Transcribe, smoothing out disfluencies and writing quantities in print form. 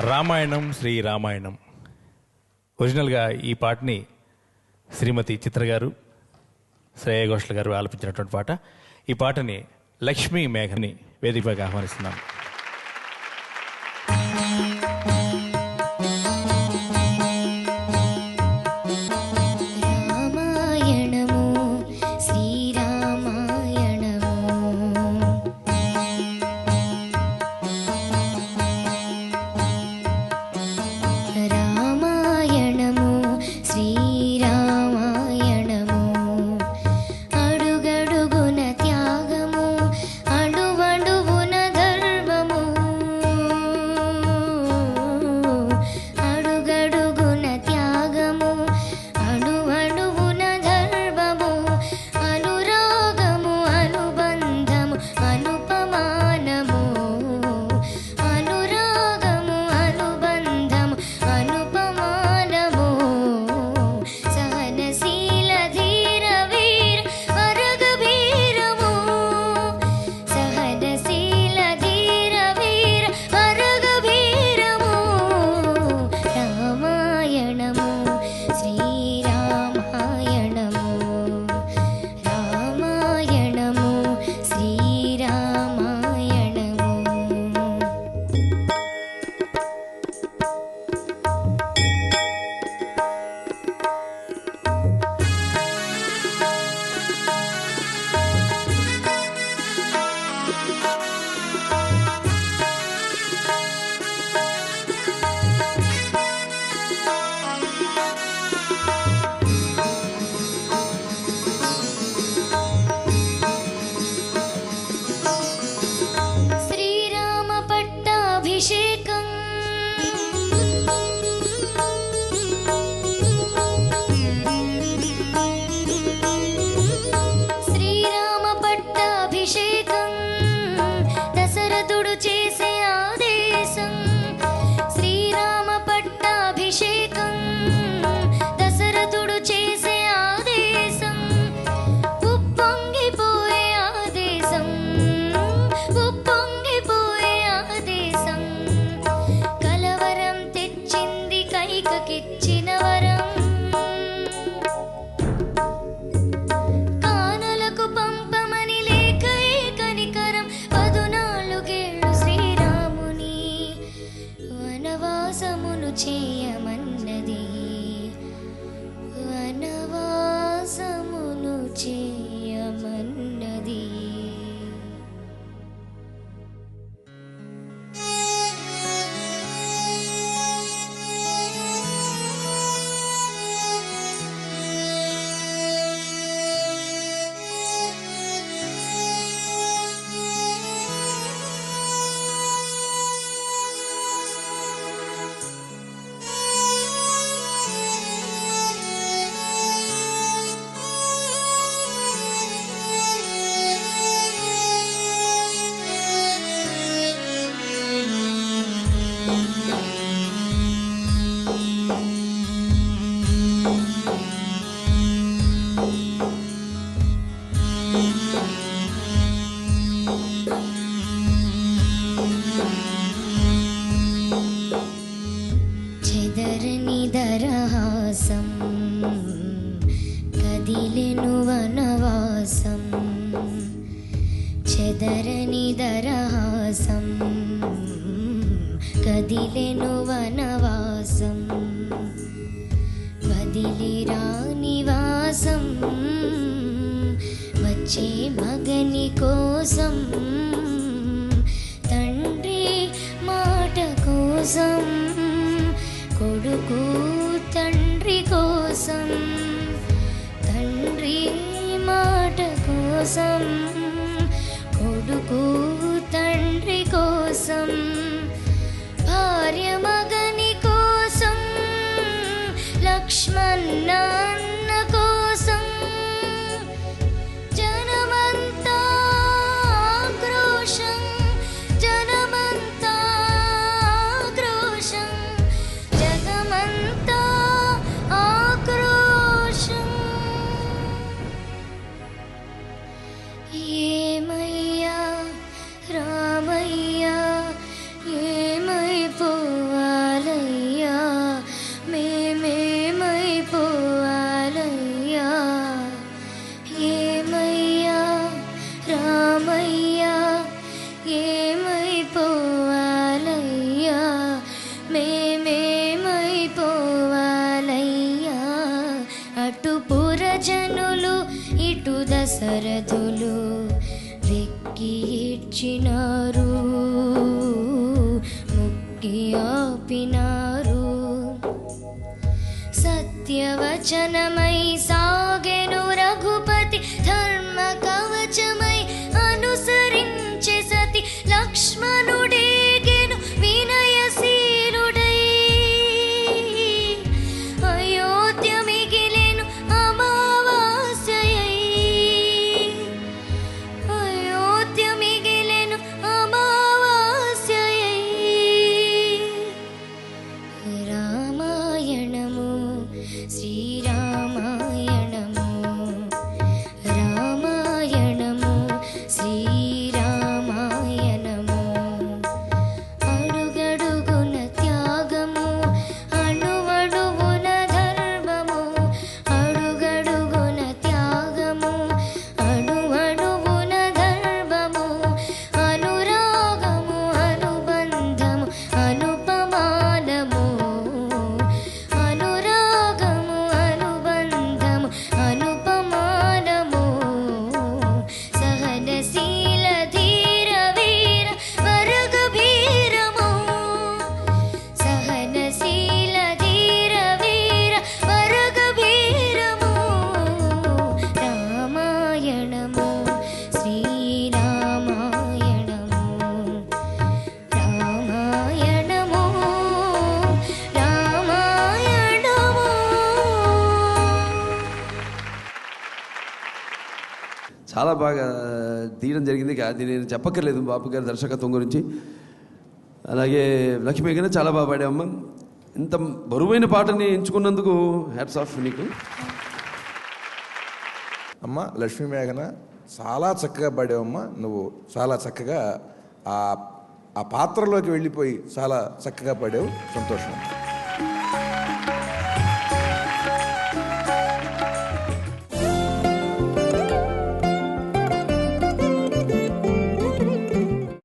రామాయణం శ్రీ రామాయణం. ఒరిజినల్గా ఈ పాటని శ్రీమతి చిత్ర గారు, శ్రేయ ఘోషల్ గారు ఆలపించినటువంటి పాట. ఈ పాటని లక్ష్మీ మేఘని వేదికపైకి ఆహ్వానిస్తున్నాం. ఏమయ్యా రామయ్యా ఏమైపోవా దశరథులు వెక్కి ఇచ్చినారు, ముక్కి ఆపినారు. సత్యవచనమై సాగెను రఘుపతి, ధర్మ కవచమై అనుసరించే సతి. లక్ష్మణుడేగెను వినయశీలుడై, అయోధ్య మిగిలెను అమావాస్యయై, అయోధ్య మిగిలెను అమావాస్యయై. రామాయణము శ్రీరామాయణము, రామాయణము శ్రీరామాయణము. అడుగడుగున త్యాగము, అణువణువున ధర్మము. అడుగడుగున త్యాగము, అణువణువున ధర్మము. అనురాగము అనుబంధము అనుపమానము. అనురాగము అనుబంధము అనుపమానము. సహనశీల ధీర వీర వర్గభీరము. సహనశీల ధీర వీర వర్గభీరము. రామాయణము శ్రీరామాయణము, రామాయణము రామాయణము. చాలా బాగా తీయడం జరిగింది. అది నేను చెప్పక్కర్లేదు బాపు గారి దర్శకత్వం గురించి. అలాగే లక్ష్మీ గారు చాలా బాగా పాడావమ్మ. ఇంత బరువైన పాటని ఎంచుకున్నందుకు హ్యాట్స్ ఆఫ్ నీకు. అమ్మ లక్ష్మీ మేఘన చాలా చక్కగా పాడావమ్మా. నువ్వు చాలా చక్కగా ఆ పాత్రలోకి వెళ్ళిపోయి చాలా చక్కగా పాడావు. సంతోషం.